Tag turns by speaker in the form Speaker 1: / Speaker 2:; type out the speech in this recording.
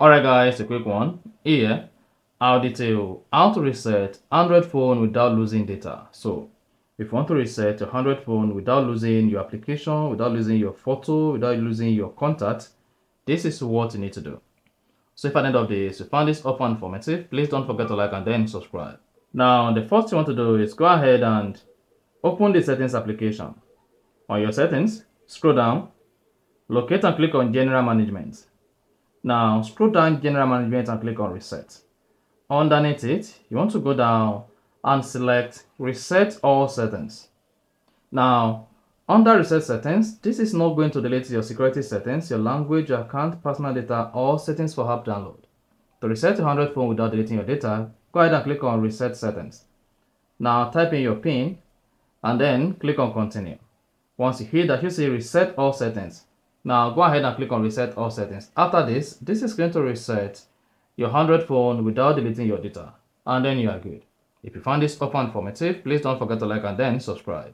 Speaker 1: Alright guys, a quick one. Here, I'll detail how to reset Android phone without losing data. So, if you want to reset your Android phone without losing your application, without losing your photo, without losing your contact, this is what you need to do. So if at the end of this, you found this offer informative, please don't forget to like and then subscribe. Now, the first thing you want to do is go ahead and open the settings application. On your settings, scroll down, locate and click on general management. Now, scroll down general management and click on reset. Underneath it, you want to go down and select reset all settings. Now, under reset settings, this is not going to delete your security settings, your language, your account, personal data, or settings for app download. To reset your Android phone without deleting your data, go ahead and click on reset settings. Now type in your PIN and then click on continue. Once you hit that, you see reset all settings. Now go ahead and click on reset all settings. After this is going to reset your Android phone without deleting your data, and then you are good. If you found this offer informative, please don't forget to like and then subscribe.